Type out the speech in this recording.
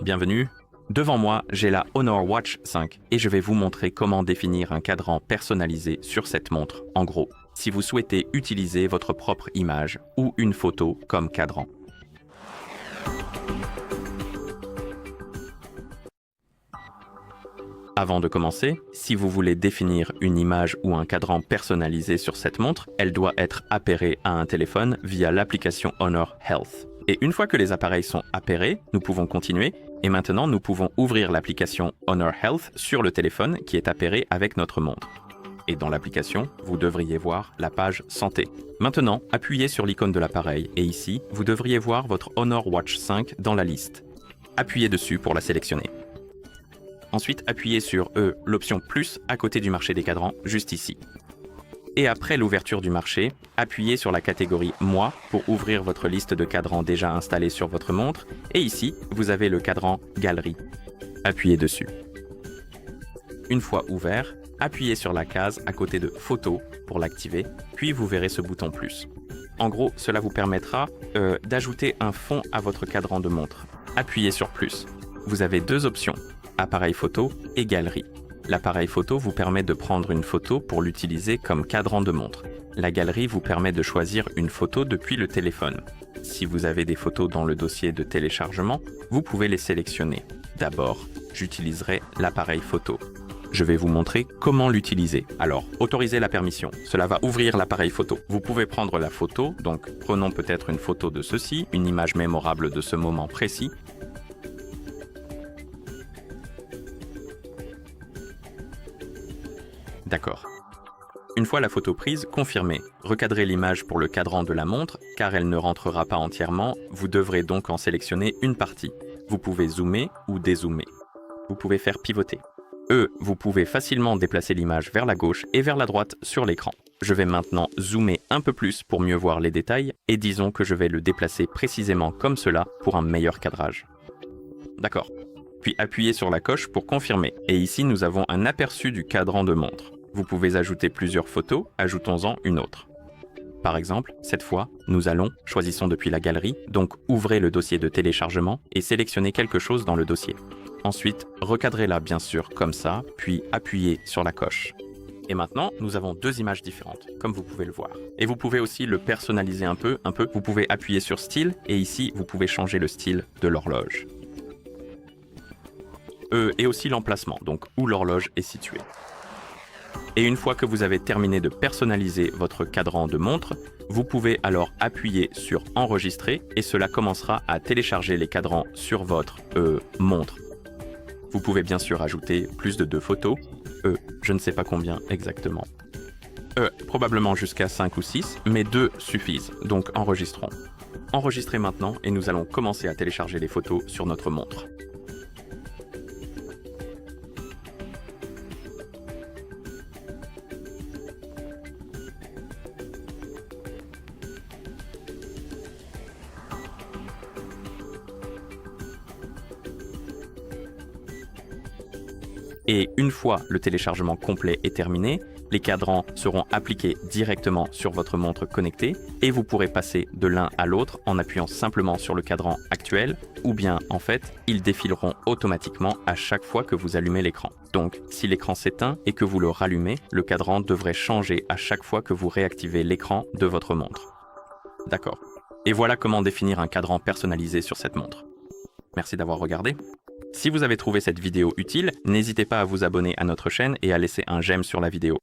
Bienvenue. Devant moi, j'ai la Honor Watch 5 et je vais vous montrer comment définir un cadran personnalisé sur cette montre, en gros, si vous souhaitez utiliser votre propre image ou une photo comme cadran. Avant de commencer, si vous voulez définir une image ou un cadran personnalisé sur cette montre, elle doit être appairée à un téléphone via l'application Honor Health. Et une fois que les appareils sont appairés, nous pouvons continuer. Et maintenant, nous pouvons ouvrir l'application Honor Health sur le téléphone qui est appairé avec notre montre. Et dans l'application, vous devriez voir la page Santé. Maintenant, appuyez sur l'icône de l'appareil et ici, vous devriez voir votre Honor Watch 5 dans la liste. Appuyez dessus pour la sélectionner. Ensuite, appuyez sur l'option plus à côté du marché des cadrans, juste ici. Et après l'ouverture du marché, appuyez sur la catégorie Moi pour ouvrir votre liste de cadrans déjà installés sur votre montre. Et ici, vous avez le cadran Galerie. Appuyez dessus. Une fois ouvert, appuyez sur la case à côté de Photo pour l'activer, puis vous verrez ce bouton plus. En gros, cela vous permettra d'ajouter un fond à votre cadran de montre. Appuyez sur plus. Vous avez deux options. Appareil photo et galerie. L'appareil photo vous permet de prendre une photo pour l'utiliser comme cadran de montre. La galerie vous permet de choisir une photo depuis le téléphone. Si vous avez des photos dans le dossier de téléchargement, vous pouvez les sélectionner. D'abord, j'utiliserai l'appareil photo. Je vais vous montrer comment l'utiliser. Alors, autorisez la permission. Cela va ouvrir l'appareil photo. Vous pouvez prendre la photo, donc prenons peut-être une photo de ceci, une image mémorable de ce moment précis. D'accord. Une fois la photo prise, confirmez. Recadrez l'image pour le cadran de la montre, car elle ne rentrera pas entièrement, vous devrez donc en sélectionner une partie. Vous pouvez zoomer ou dézoomer. Vous pouvez faire pivoter. Vous pouvez facilement déplacer l'image vers la gauche et vers la droite sur l'écran. Je vais maintenant zoomer un peu plus pour mieux voir les détails, et disons que je vais le déplacer précisément comme cela pour un meilleur cadrage. D'accord. Puis appuyez sur la coche pour confirmer. Et ici, nous avons un aperçu du cadran de montre. Vous pouvez ajouter plusieurs photos, ajoutons-en une autre. Par exemple, cette fois, choisissons depuis la galerie, donc ouvrez le dossier de téléchargement et sélectionnez quelque chose dans le dossier. Ensuite, recadrez-la bien sûr comme ça, puis appuyez sur la coche. Et maintenant, nous avons deux images différentes, comme vous pouvez le voir. Et vous pouvez aussi le personnaliser un peu. Vous pouvez appuyer sur style, et ici, vous pouvez changer le style de l'horloge. Et aussi l'emplacement, donc où l'horloge est située. Et une fois que vous avez terminé de personnaliser votre cadran de montre, vous pouvez alors appuyer sur Enregistrer et cela commencera à télécharger les cadrans sur votre montre. Vous pouvez bien sûr ajouter plus de 2 photos, je ne sais pas combien exactement. Probablement jusqu'à 5 ou 6, mais 2 suffisent, donc enregistrons. Enregistrez maintenant et nous allons commencer à télécharger les photos sur notre montre. Et une fois le téléchargement complet est terminé, les cadrans seront appliqués directement sur votre montre connectée et vous pourrez passer de l'un à l'autre en appuyant simplement sur le cadran actuel ou bien en fait, ils défileront automatiquement à chaque fois que vous allumez l'écran. Donc, si l'écran s'éteint et que vous le rallumez, le cadran devrait changer à chaque fois que vous réactivez l'écran de votre montre. D'accord. Et voilà comment définir un cadran personnalisé sur cette montre. Merci d'avoir regardé. Si vous avez trouvé cette vidéo utile, n'hésitez pas à vous abonner à notre chaîne et à laisser un j'aime sur la vidéo.